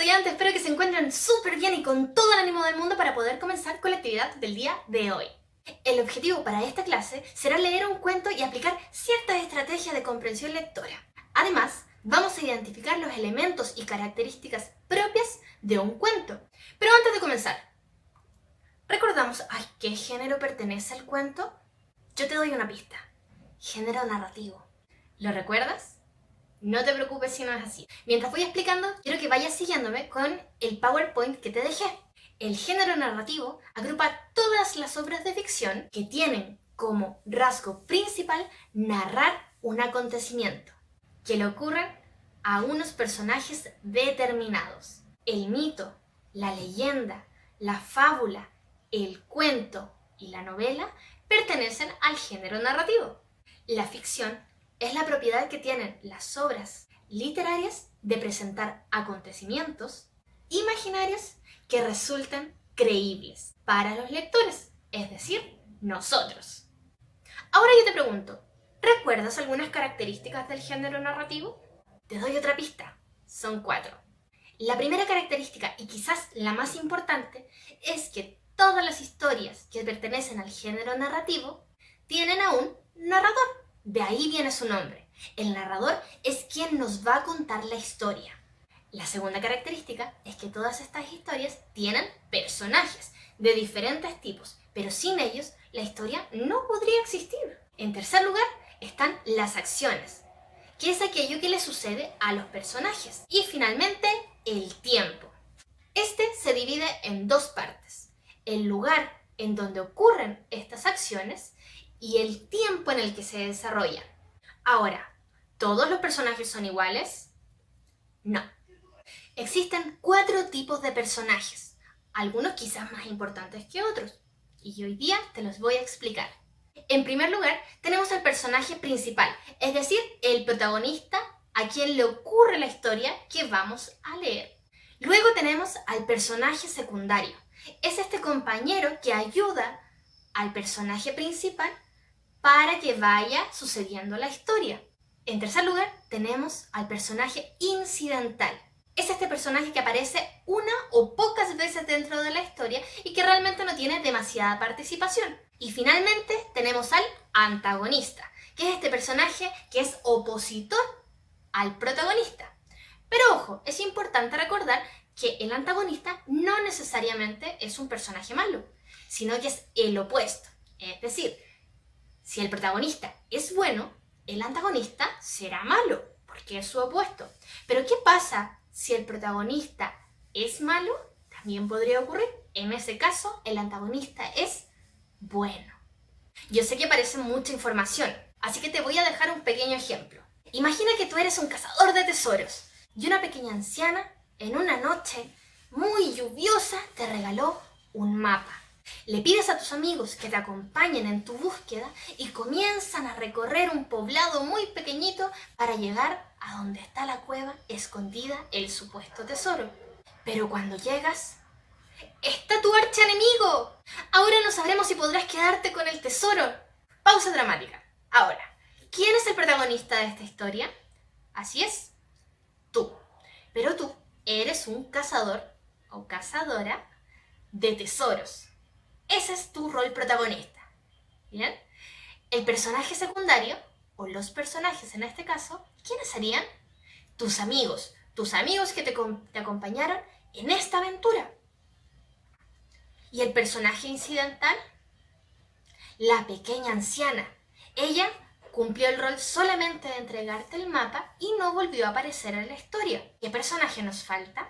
estudiantes, espero que se encuentren súper bien y con todo el ánimo del mundo para poder comenzar con la actividad del día de hoy. El objetivo para esta clase será leer un cuento y aplicar ciertas estrategias de comprensión lectora. Además, vamos a identificar los elementos y características propias de un cuento. Pero antes de comenzar, ¿recordamos a qué género pertenece el cuento? Yo te doy una pista. Género narrativo. ¿Lo recuerdas? No te preocupes si no es así. Mientras voy explicando, quiero que vayas siguiéndome con el PowerPoint que te dejé. El género narrativo agrupa todas las obras de ficción que tienen como rasgo principal narrar un acontecimiento que le ocurren a unos personajes determinados. El mito, la leyenda, la fábula, el cuento y la novela pertenecen al género narrativo. La ficción es la propiedad que tienen las obras literarias de presentar acontecimientos imaginarios que resultan creíbles para los lectores, es decir, nosotros. Ahora yo te pregunto, ¿recuerdas algunas características del género narrativo? Te doy otra pista, son 4. La primera característica, y quizás la más importante, es que todas las historias que pertenecen al género narrativo tienen a un narrador. De ahí viene su nombre. El narrador es quien nos va a contar la historia. La segunda característica es que todas estas historias tienen personajes de diferentes tipos, pero sin ellos la historia no podría existir. En tercer lugar están las acciones, que es aquello que le sucede a los personajes. Y finalmente, el tiempo. Este se divide en 2 partes. El lugar en donde ocurren estas acciones y el tiempo en el que se desarrollan. Ahora, ¿todos los personajes son iguales? No. Existen 4 tipos de personajes, algunos quizás más importantes que otros, y hoy día te los voy a explicar. En primer lugar, tenemos al personaje principal, es decir, el protagonista a quien le ocurre la historia que vamos a leer. Luego tenemos al personaje secundario. Es este compañero que ayuda al personaje principal para que vaya sucediendo la historia. En tercer lugar, tenemos al personaje incidental. Es este personaje que aparece una o pocas veces dentro de la historia y que realmente no tiene demasiada participación. Y finalmente tenemos al antagonista, que es este personaje que es opositor al protagonista. Pero ojo, es importante recordar que el antagonista no necesariamente es un personaje malo, sino que es el opuesto. Es decir, si el protagonista es bueno, el antagonista será malo, porque es su opuesto. Pero ¿qué pasa si el protagonista es malo? También podría ocurrir. En ese caso, el antagonista es bueno. Yo sé que parece mucha información, así que te voy a dejar un pequeño ejemplo. Imagina que tú eres un cazador de tesoros y una pequeña anciana, en una noche muy lluviosa, te regaló un mapa. Le pides a tus amigos que te acompañen en tu búsqueda y comienzan a recorrer un poblado muy pequeñito para llegar a donde está la cueva escondida el supuesto tesoro. Pero cuando llegas, ¡está tu archienemigo! Ahora no sabremos si podrás quedarte con el tesoro. Pausa dramática. Ahora, ¿quién es el protagonista de esta historia? Así es, tú. Pero tú eres un cazador o cazadora de tesoros. Ese es tu rol protagonista. ¿Bien? El personaje secundario, o los personajes en este caso, ¿quiénes serían? Tus amigos que te acompañaron en esta aventura. ¿Y el personaje incidental? La pequeña anciana. Ella cumplió el rol solamente de entregarte el mapa y no volvió a aparecer en la historia. ¿Qué personaje nos falta?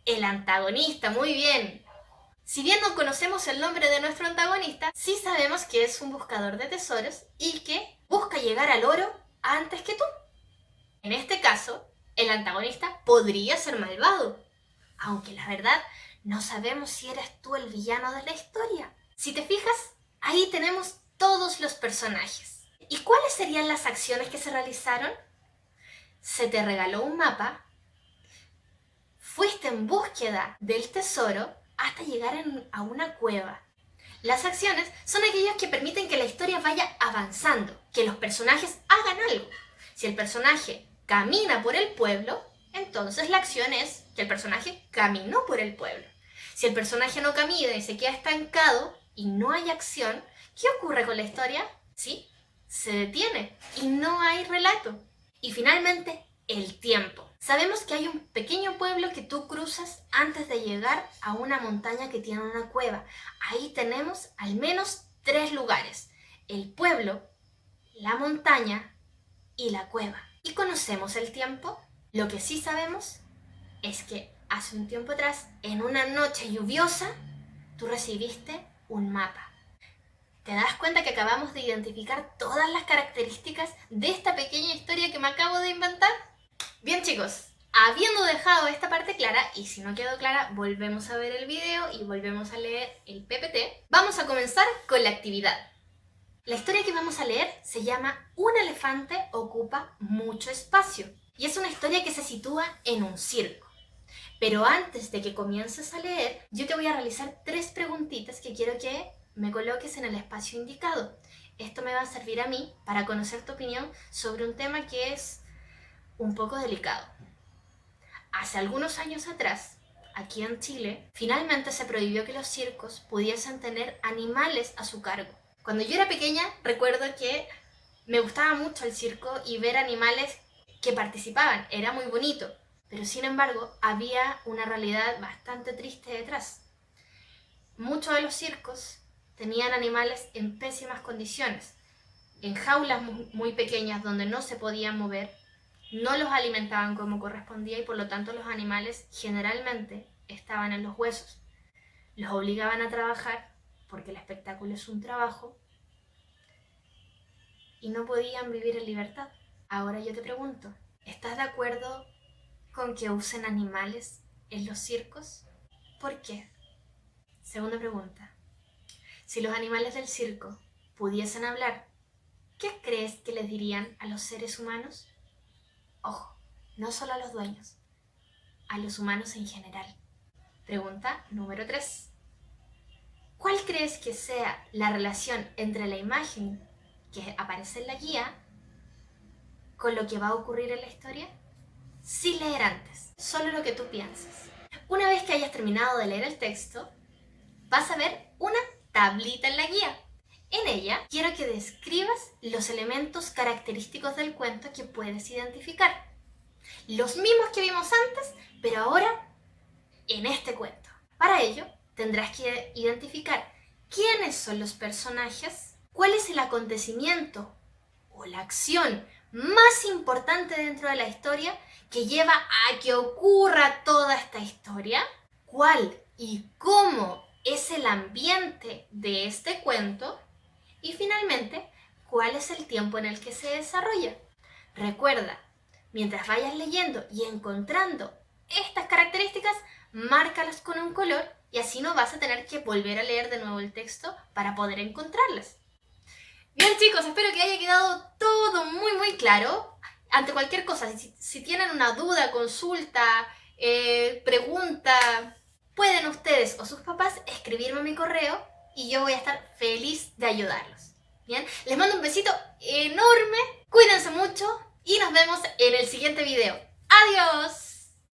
El antagonista, muy bien. Si bien no conocemos el nombre de nuestro antagonista, sí sabemos que es un buscador de tesoros y que busca llegar al oro antes que tú. En este caso, el antagonista podría ser malvado, aunque la verdad no sabemos si eres tú el villano de la historia. Si te fijas, ahí tenemos todos los personajes. ¿Y cuáles serían las acciones que se realizaron? Se te regaló un mapa, fuiste en búsqueda del tesoro hasta llegar a una cueva. Las acciones son aquellas que permiten que la historia vaya avanzando, que los personajes hagan algo. Si el personaje camina por el pueblo, Entonces la acción es que el personaje caminó por el pueblo. Si el personaje no camina y se queda estancado y no hay acción, ¿qué ocurre con la historia? Sí, se detiene y no hay relato. Y finalmente, el tiempo. Sabemos que hay un pequeño pueblo que tú cruzas antes de llegar a una montaña que tiene una cueva. Ahí tenemos al menos 3 lugares: el pueblo, la montaña y la cueva. ¿Y conocemos el tiempo? Lo que sí sabemos es que hace un tiempo atrás, en una noche lluviosa, tú recibiste un mapa. ¿Te das cuenta que acabamos de identificar todas las características de esta pequeña historia que me acabo de inventar? Bien, chicos, habiendo dejado esta parte clara, y si no quedó clara, volvemos a ver el video y volvemos a leer el PPT, vamos a comenzar con la actividad. La historia que vamos a leer se llama Un elefante ocupa mucho espacio y es una historia que se sitúa en un circo. Pero antes de que comiences a leer, yo te voy a realizar 3 preguntitas que quiero que me coloques en el espacio indicado. Esto me va a servir a mí para conocer tu opinión sobre un tema que es un poco delicado. Hace algunos años atrás, aquí en Chile, finalmente se prohibió que los circos pudiesen tener animales a su cargo. Cuando yo era pequeña, recuerdo que me gustaba mucho el circo y ver animales que participaban, era muy bonito. Pero sin embargo, había una realidad bastante triste detrás. Muchos de los circos tenían animales en pésimas condiciones, en jaulas muy pequeñas donde no se podían mover, no los alimentaban como correspondía y por lo tanto los animales generalmente estaban en los huesos. Los obligaban a trabajar, porque el espectáculo es un trabajo, y no podían vivir en libertad. Ahora yo te pregunto, ¿estás de acuerdo con que usen animales en los circos? ¿Por qué? Segunda pregunta. Si los animales del circo pudiesen hablar, ¿qué crees que les dirían a los seres humanos? Ojo, no solo a los dueños, a los humanos en general. Pregunta número 3. ¿Cuál crees que sea la relación entre la imagen que aparece en la guía con lo que va a ocurrir en la historia? Sin leer antes, solo lo que tú piensas. Una vez que hayas terminado de leer el texto, vas a ver una tablita en la guía. En ella quiero que describas los elementos característicos del cuento que puedes identificar. Los mismos que vimos antes, pero ahora en este cuento. Para ello, tendrás que identificar quiénes son los personajes, cuál es el acontecimiento o la acción más importante dentro de la historia que lleva a que ocurra toda esta historia, cuál y cómo es el ambiente de este cuento y finalmente, cuál es el tiempo en el que se desarrolla. Recuerda, mientras vayas leyendo y encontrando estas características, márcalas con un color y así no vas a tener que volver a leer de nuevo el texto para poder encontrarlas. Bien, chicos, espero que haya quedado todo muy claro. Ante cualquier cosa, si tienen una duda, consulta, pregunta, pueden ustedes o sus papás escribirme a mi correo y yo voy a estar feliz de ayudarlos. Bien, les mando un besito enorme, cuídense mucho y nos vemos en el siguiente video. ¡Adiós!